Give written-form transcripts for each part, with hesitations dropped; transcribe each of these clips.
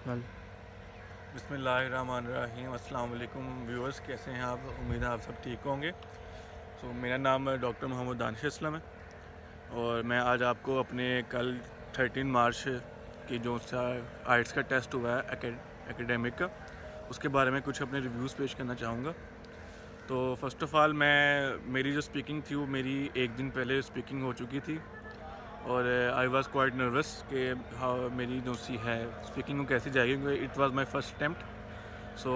नल बिस्मिल्लाहिर्रहमानिर्रहीम। अस्सलाम वालेकुम व्यूअर्स, कैसे हैं आप? उम्मीद है आप सब ठीक होंगे। मेरा नाम डॉक्टर मोहम्मद दानिश इस्लाम है और मैं आज आपको अपने कल 13 मार्च की जो सा आइट्स का टेस्ट हुआ है एकेडमिक का, उसके बारे में कुछ अपने रिव्यूज़ पेश करना चाहूँगा। तो फ़र्स्ट ऑफ़ ऑल मेरी जो स्पीकिंग थी वो मेरी एक दिन पहले स्पीकिंग हो चुकी थी और आई वॉज़ क्वाइट नर्वस कि हाँ मेरी जो सी है स्पीकिंग वो कैसी जाएगी, क्योंकि it was my first attempt. So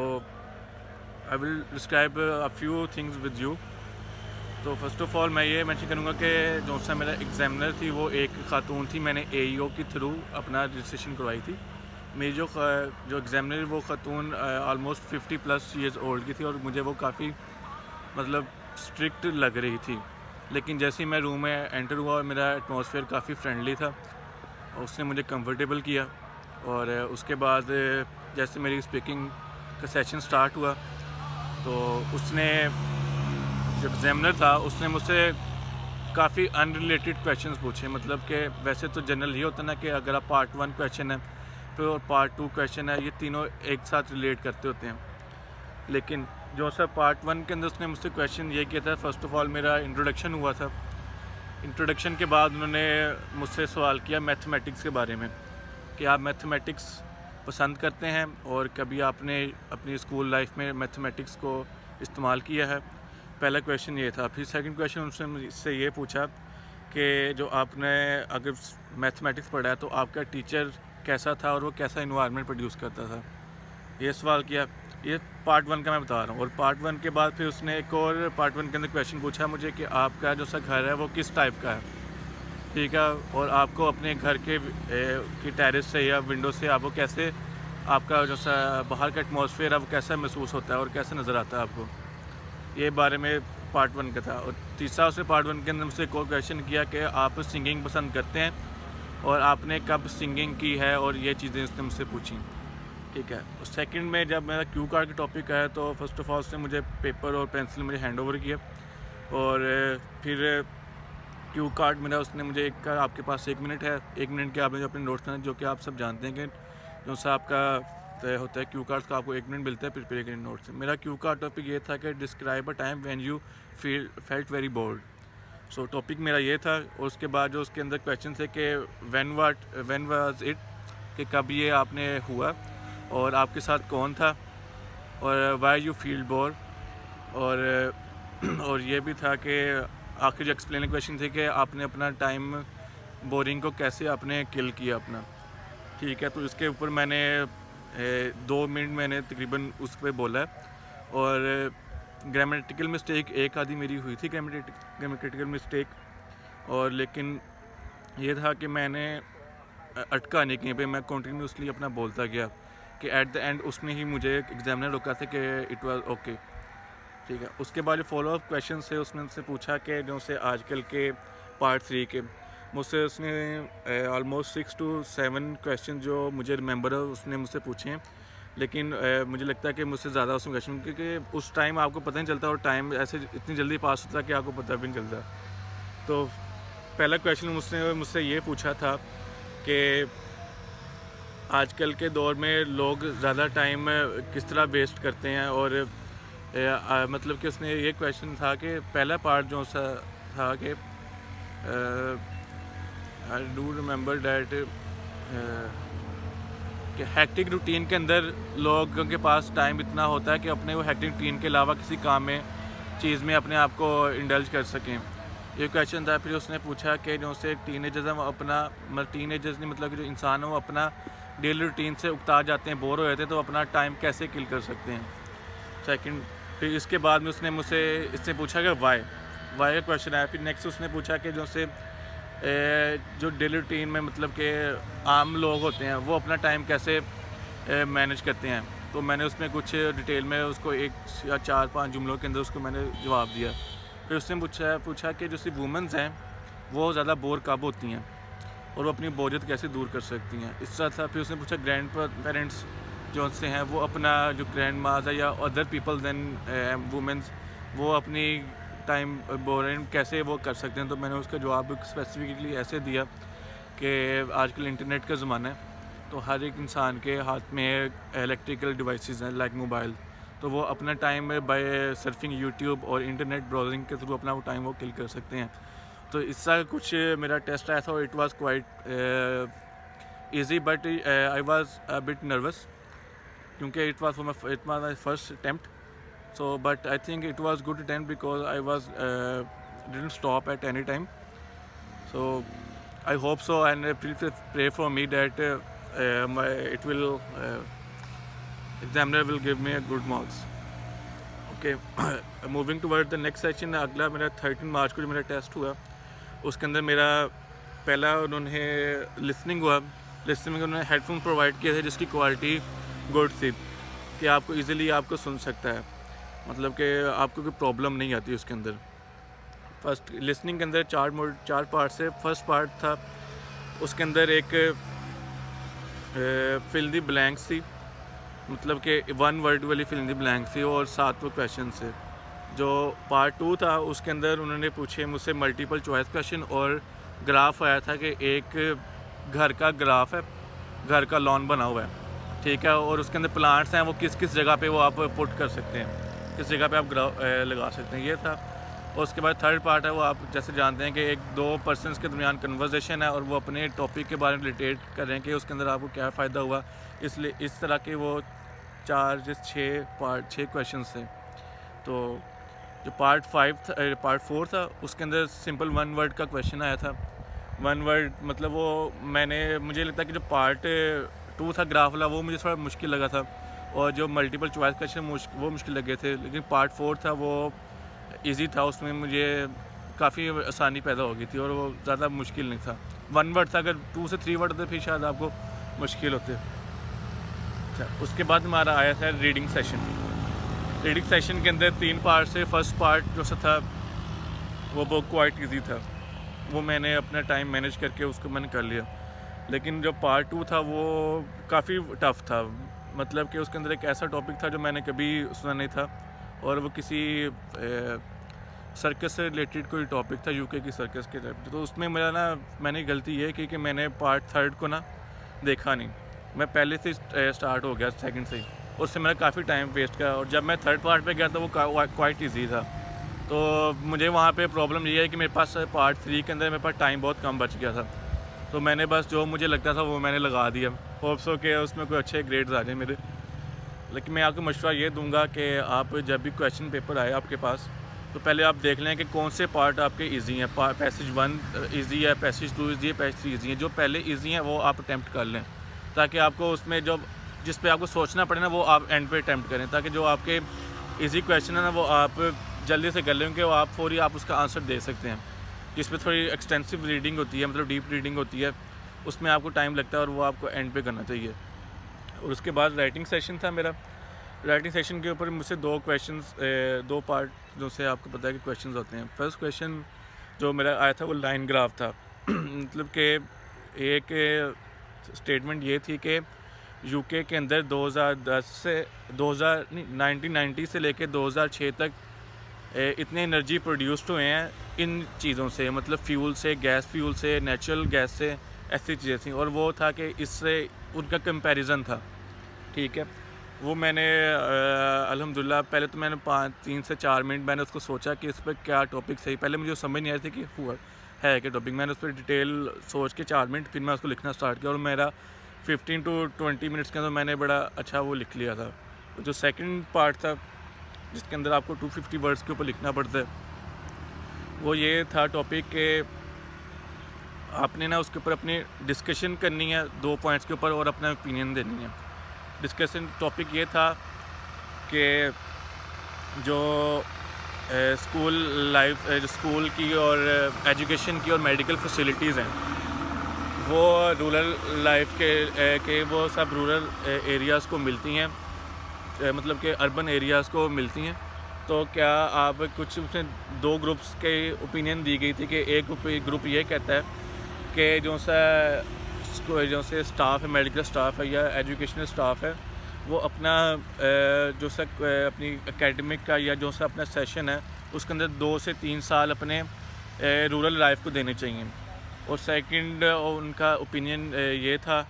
I will describe a few things with you. तो फर्स्ट ऑफ़ ऑल मैं ये मेंशन करूँगा कि जो सा मेरा एग्ज़ामिनर थी वो एक ख़ातून थी। मैंने एईओ के थ्रू अपना रजिस्ट्रेशन करवाई थी। मेरी जो एग्ज़ामिनर वो ख़ातून ऑलमोस्ट 50+ ईयर्स ओल्ड की थी और मुझे वो काफ़ी मतलब स्ट्रिक्ट लग रही थी। लेकिन जैसे ही मैं रूम में एंटर हुआ और मेरा एटमॉस्फेयर काफ़ी फ्रेंडली था, उसने मुझे कंफर्टेबल किया। और उसके बाद जैसे मेरी स्पीकिंग का सेशन स्टार्ट हुआ तो उसने जो एग्ज़ामिनर था उसने मुझसे काफ़ी अनरिलेटेड क्वेश्चंस पूछे। मतलब कि वैसे तो जनरल ये होता है ना कि अगर आप पार्ट 1 क्वेश्चन है फिर पार्ट 2 क्वेश्चन है, ये तीनों एक साथ रिलेट करते होते हैं। लेकिन जो सा पार्ट 1 के अंदर उसने मुझसे क्वेश्चन ये किया था, फ़र्स्ट ऑफ़ ऑल मेरा इंट्रोडक्शन हुआ था। इंट्रोडक्शन के बाद उन्होंने मुझसे सवाल किया मैथमेटिक्स के बारे में कि आप मैथमेटिक्स पसंद करते हैं और कभी आपने अपनी स्कूल लाइफ में मैथमेटिक्स को इस्तेमाल किया है। पहला क्वेश्चन ये था। फिर सेकंड क्वेश्चन उसने मुझसे ये पूछा कि जो आपने अगर मैथमेटिक्स पढ़ा है तो आपका टीचर कैसा था और वो कैसा इन्वायरमेंट प्रोड्यूस करता था, ये सवाल किया। ये पार्ट 1 का मैं बता रहा हूँ। और पार्ट 1 के बाद फिर उसने एक और पार्ट 1 के अंदर क्वेश्चन पूछा मुझे कि आपका जो सा घर है वो किस टाइप का है, ठीक है, और आपको अपने घर के की टेरेस से या विंडो से आपको कैसे आपका जो सा बाहर का एटमॉस्फेयर है वो कैसा महसूस होता है और कैसे नज़र आता है आपको, ये बारे में पार्ट 1 का था। और तीसरा उसने पार्ट 1 के अंदर मुझसे एक और क्वेश्चन किया कि आप सिंगिंग पसंद करते हैं और आपने कब सिंगिंग की है, और ये चीज़ें उसने मुझसे पूछी, ठीक है। और सेकंड में जब मेरा क्यू कार्ड का टॉपिक आया तो फर्स्ट ऑफ ऑल उसने मुझे पेपर और पेंसिल मुझे हैंड ओवर किया और फिर क्यू कार्ड मेरा उसने मुझे एक कहा आपके पास 1 मिनट है, 1 मिनट के आपने जो अपने नोट्स हैं, जो कि आप सब जानते हैं कि जो सा आपका तय होता है क्यू कार्ड का, आपको 1 मिनट मिलता है प्रिपेयर करने नोट्स। मेरा क्यू कार्ड टॉपिक ये था कि describe a time when you felt very bored. So topic मेरा ये था। और उसके बाद जो उसके अंदर क्वेश्चन थे कि व्हेन वाज इट, कि कब ये आपने हुआ और आपके साथ कौन था, और वाई यू फील बोर। और और ये भी था कि आखिर जो एक्सप्लेन क्वेश्चन थे कि आपने अपना टाइम बोरिंग को कैसे आपने किल किया अपना, ठीक है। तो इसके ऊपर मैंने 2 मिनट मैंने तकरीबन उस पर बोला है। और ग्रामेटिकल मिस्टेक एक आधी मेरी हुई थी, ग्रामेटिकल मिस्टेक, और लेकिन ये था कि मैंने अटका नहीं कहीं पे, मैं कंटिन्यूसली अपना बोलता गया कि एट द एंड उसने ही मुझे एग्जामिनर रोका था कि इट वाज ओके, ठीक है। उसके बाद जो फॉलो अप क्वेश्चन थे उसने मुझसे पूछा कि जो से आजकल के पार्ट 3 के, मुझसे उसने ऑलमोस्ट 6 to 7 क्वेश्चन जो मुझे रिमेंबर है उसने मुझसे पूछे हैं। लेकिन मुझे लगता है कि मुझसे ज़्यादा उसमें क्वेश्चन, क्योंकि उस टाइम आपको पता नहीं चलता और टाइम ऐसे इतनी जल्दी पास होता है कि आपको पता भी नहीं चलता। तो पहला क्वेश्चन उसने मुझसे ये पूछा था कि आजकल के दौर में लोग ज़्यादा टाइम किस तरह वेस्ट करते हैं। और मतलब कि उसने ये क्वेश्चन था कि पहला पार्ट जो सा था कि आई डू रिमेंबर डैट कि हैक्टिक रूटीन के अंदर लोगों के पास टाइम इतना होता है कि अपने वो हैक्टिक रूटीन के अलावा किसी काम में चीज़ में अपने आप को इंडल्ज कर सकें, ये क्वेश्चन था। फिर उसने पूछा कि जो से टीनेजर्स हम अपना मतलब टीनेजर्स नहीं मतलब कि जो इंसान है वो अपना डेली रूटीन से उकता जाते हैं, बोर हो जाते हैं, तो अपना टाइम कैसे किल कर सकते हैं, सेकंड। फिर इसके बाद में उसने मुझसे इससे पूछा कि वाई का क्वेश्चन आया। फिर नेक्स्ट उसने पूछा कि जो से जो डेली रूटीन में मतलब कि आम लोग होते हैं वो अपना टाइम कैसे मैनेज करते हैं। तो मैंने उसमें कुछ डिटेल में उसको 1 या 4-5 जुमलों के अंदर उसको मैंने जवाब दिया। फिर उसने पूछा कि जो सिर्फ वुमेंस हैं वो ज़्यादा बोर कब होती हैं और वो अपनी बोरियत कैसे दूर कर सकती हैं, इस तरह था। फिर उसने पूछा ग्रैंड पेरेंट्स जो से हैं वो अपना जो ग्रैंड माज है या अदर पीपल दैन वुमेंस वो अपनी टाइम बोरिंग कैसे वो कर सकते हैं। तो मैंने उसका जवाब स्पेसिफिकली ऐसे दिया कि आजकल इंटरनेट का ज़माना है तो हर एक इंसान के हाथ में इलेक्ट्रिकल डिवाइसेस हैं लाइक मोबाइल, तो वो अपना टाइम बाय सर्फिंग यूट्यूब और इंटरनेट ब्राउजिंग के थ्रू अपना वो टाइम वो किल कर सकते हैं। तो इसका कुछ मेरा टेस्ट आया था और it was quite easy, but I was a bit nervous क्योंकि it was my first attempt. So but I think it was good attempt because I was didn't stop at any time. So I hope so, and please pray for me that examiner will give me a good marks. Okay, moving toward the next session। अगला मेरा 13 मार्च को जो मेरा test हुआ उसके अंदर मेरा पहला उन्होंने लिसनिंग हुआ। लिसनिंग में उन्होंने हेडफोन प्रोवाइड किए थे जिसकी क्वालिटी गुड थी कि आपको इजीली आपको सुन सकता है, मतलब कि आपको कोई प्रॉब्लम नहीं आती उसके अंदर। फर्स्ट लिसनिंग के अंदर चार पार्ट से फर्स्ट पार्ट था, उसके अंदर एक फिल द ब्लैंक्स थी, मतलब कि 1 वर्ड वाली फिल द ब्लैंक्स थी और 7 वो क्वेश्चन थे। जो पार्ट 2 था उसके अंदर उन्होंने पूछे मुझसे मल्टीपल चॉइस क्वेश्चन और ग्राफ आया था कि एक घर का ग्राफ है, घर का लॉन बना हुआ है, ठीक है, और उसके अंदर प्लांट्स हैं, वो किस किस जगह पे वो आप पुट कर सकते हैं, किस जगह पे आप लगा सकते हैं, ये था। और उसके बाद थर्ड पार्ट है वो आप जैसे जानते हैं कि एक दो पर्सनस के दरमियान कन्वर्सेशन है और वो अपने टॉपिक के बारे में रिलेटेड कर रहे हैं कि उसके अंदर आपको क्या फ़ायदा हुआ, इसलिए इस तरह के वो 6 क्वेश्चन थे। तो जो पार्ट 4 था उसके अंदर सिंपल 1 वर्ड का क्वेश्चन आया था। 1 वर्ड मतलब वो मुझे लगता है कि जो पार्ट 2 था ग्राफ वाला वो मुझे थोड़ा मुश्किल लगा था और जो मल्टीपल चॉइस क्वेश्चन वो मुश्किल लगे थे, लेकिन पार्ट 4 था वो इजी था, उसमें मुझे काफ़ी आसानी पैदा हो गई थी और वो ज़्यादा मुश्किल नहीं था। 1 वर्ड था, अगर 2 से 3 वर्ड होते फिर शायद आपको मुश्किल होते। अच्छा, उसके बाद हमारा आया था रीडिंग सेशन। रीडिंग सेशन के अंदर 3 पार्ट से फर्स्ट पार्ट जो सा था वो बहुत क्वाइट ईजी था, वो मैंने अपना टाइम मैनेज करके उसको मैंने कर लिया। लेकिन जो पार्ट 2 था वो काफ़ी टफ़ था, मतलब कि उसके अंदर एक ऐसा टॉपिक था जो मैंने कभी सुना नहीं था और वो किसी सर्कस से रिलेटेड कोई टॉपिक था, यूके की सर्कस के रिलेटेड। तो उसमें मैंने गलती ये की कि मैंने पार्ट 3 को देखा नहीं, मैं पहले से स्टार्ट हो गया सेकंड से ही, उससे मेरा काफ़ी टाइम वेस्ट किया। और जब मैं 3rd पार्ट पे गया तो वो क्वाइट ईजी था। तो मुझे वहाँ पे प्रॉब्लम ये है कि मेरे पास पार्ट 3 के अंदर मेरे पास टाइम बहुत कम बच गया था, तो मैंने बस जो मुझे लगता था वो मैंने लगा दिया, होप्स हो कि उसमें कोई अच्छे ग्रेड्स आ जाए मेरे। लेकिन मैं आपको मशवरा ये दूंगा कि आप जब भी क्वेश्चन पेपर आए आपके पास तो पहले आप देख लें कि कौन से पार्ट आपके इजी हैं। पैसेज 1 इजी है, पैसेज 2 इजी है, पैसेज 3 इजी है। जो पहले इजी हैं वो आप अटैम्प्ट कर लें ताकि आपको उसमें जिस पे आपको सोचना पड़े ना वो आप एंड पे अटैम्प्ट करें, ताकि जो आपके इजी क्वेश्चन है ना वो आप जल्दी से कर लें कि वो आप फौरी आप उसका आंसर दे सकते हैं। जिस पे थोड़ी एक्सटेंसिव रीडिंग होती है, मतलब डीप रीडिंग होती है, उसमें आपको टाइम लगता है और वो आपको एंड पे करना चाहिए। और उसके बाद राइटिंग सेशन था मेरा। राइटिंग सेशन के ऊपर मुझसे 2 पार्ट जो से आपको पता है कि क्वेश्चंस होते हैं। फर्स्ट क्वेश्चन जो मेरा आया था वो लाइन ग्राफ था मतलब कि एक स्टेटमेंट ये थी कि यूके के अंदर 1990 से लेकर 2006 तक इतने एनर्जी प्रोड्यूस्ड हुए हैं इन चीज़ों से, मतलब फ्यूल से, गैस फ्यूल से, नेचुरल गैस से, ऐसी चीज़ें थी। और वो था कि इससे उनका कंपैरिजन था, ठीक है। वो मैंने अल्हम्दुलिल्लाह पहले तो मैंने 3 से 4 मिनट मैंने उसको सोचा कि इस पर क्या टॉपिक सही, पहले मुझे समझ नहीं आया था कि हुआ है कि टॉपिक। मैंने उस पर डिटेल सोच के 4 मिनट फिर मैं उसको लिखना स्टार्ट किया और मेरा 15 to 20 मिनट्स के अंदर मैंने बड़ा अच्छा वो लिख लिया था। जो सेकंड पार्ट था जिसके अंदर आपको 250 वर्ड्स के ऊपर लिखना पड़ता है, वो ये था टॉपिक के आपने ना उसके ऊपर अपनी डिस्कशन करनी है 2 पॉइंट्स के ऊपर और अपना ओपिनियन देनी है। डिस्कशन टॉपिक ये था कि जो स्कूल लाइफ, स्कूल की और एजुकेशन की और मेडिकल फैसिलिटीज़ हैं वो रूरल लाइफ के वो सब रूरल एरियाज़ को मिलती हैं, मतलब कि अर्बन एरियाज़ को मिलती हैं। तो क्या आप कुछ उसमें 2 ग्रुप्स के ओपिनियन दी गई थी कि एक ग्रुप ये कहता है कि जो से स्टाफ है, मेडिकल स्टाफ है या एजुकेशनल स्टाफ है, वो अपना जो सा अपनी एकेडमिक का या जो सा अपना सेशन है उसके अंदर 2 से 3 साल अपने रूरल लाइफ को देने चाहिए। और सेकंड उनका ओपिनियन ये था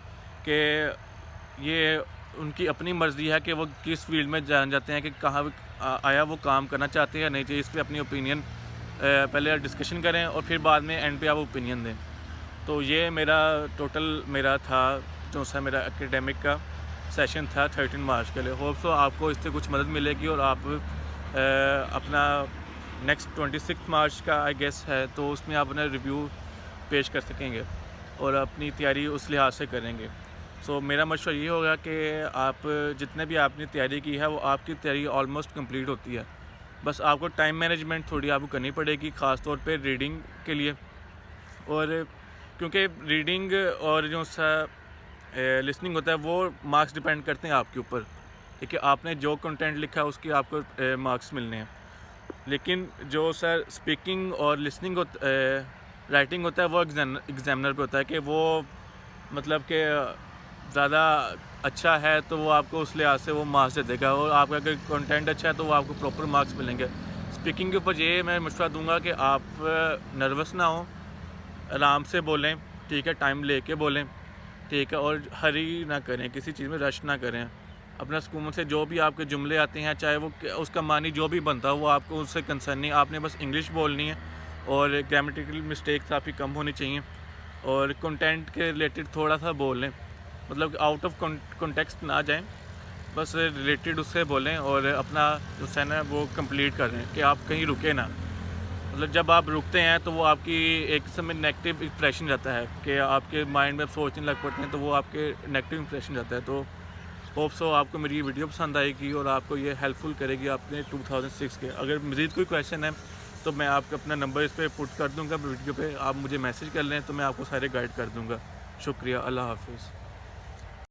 कि ये उनकी अपनी मर्ज़ी है कि वो किस फील्ड में जाना चाहते हैं, कि कहाँ आया वो काम करना चाहते हैं या नहीं चाहिए। इस पर अपनी ओपिनियन पहले डिस्कशन करें और फिर बाद में एंड पे आप ओपिनियन दें। तो ये मेरा था जो सा मेरा एकेडमिक का सेशन था 13 मार्च के लिए। होप सो आपको इससे कुछ मदद मिलेगी और आप अपना नेक्स्ट 26 मार्च का आई गेस है, तो उसमें आप अपना रिव्यू पेश कर सकेंगे और अपनी तैयारी उस लिहाज से करेंगे। सो मेरा मशवरा ये होगा कि आप जितने भी आपने तैयारी की है वो आपकी तैयारी ऑलमोस्ट कंप्लीट होती है। बस आपको टाइम मैनेजमेंट थोड़ी आपको करनी पड़ेगी, ख़ास तौर पे रीडिंग के लिए। और क्योंकि रीडिंग और जो सा लिसनिंग होता है वो मार्क्स डिपेंड करते हैं आपके ऊपर, कि आपने जो कंटेंट लिखा है उसके आपको मार्क्स मिलने हैं। लेकिन जो सर स्पीकिंग और लिसनिंग राइटिंग होता है वो एग्जामिनर पे होता है कि वो मतलब कि ज़्यादा अच्छा है तो वो आपको उस लिहाज से वो मार्क्स दे देगा, और आपका अगर कंटेंट अच्छा है तो वो आपको प्रॉपर मार्क्स मिलेंगे। स्पीकिंग के ऊपर ये मैं मशवरा दूंगा कि आप नर्वस ना हो, आराम से बोलें, ठीक है, टाइम लेके बोलें, ठीक है, और हरी ना करें, किसी चीज़ में रश ना करें। अपना सुकून से जो भी आपके जुमले आते हैं, चाहे वो उसका मानी जो भी बनता हो, वो आपको उससे कंसर्न नहीं, आपने बस इंग्लिश बोलनी है और ग्रामेटिकल मिस्टेक्स आपकी कम होनी चाहिए। और कंटेंट के रिलेटेड थोड़ा सा बोल लें, मतलब आउट ऑफ कॉन्टेक्स्ट ना जाएं, बस रिलेटेड उससे बोलें और अपना जो है ना वो कंप्लीट करें, कि आप कहीं रुके ना। मतलब जब आप रुकते हैं तो वो आपकी एक किस्म में नेगेटिव इंप्रेशन जाता है, कि आपके माइंड में आप सोचने लग पड़ते हैं, तो वो आपके नेगेटिव इंप्रेशन जाता है। तो होप सो आपको मेरी ये वीडियो पसंद आएगी और आपको ये हेल्पफुल करेगी अपने 2006 के। अगर मज़ीद कोई क्वेश्चन है तो मैं आपका अपना नंबर इस पर पुट कर दूँगा वीडियो पे, आप मुझे मैसेज कर लें तो मैं आपको सारे गाइड कर दूँगा। शुक्रिया, अल्लाह हाफिज़।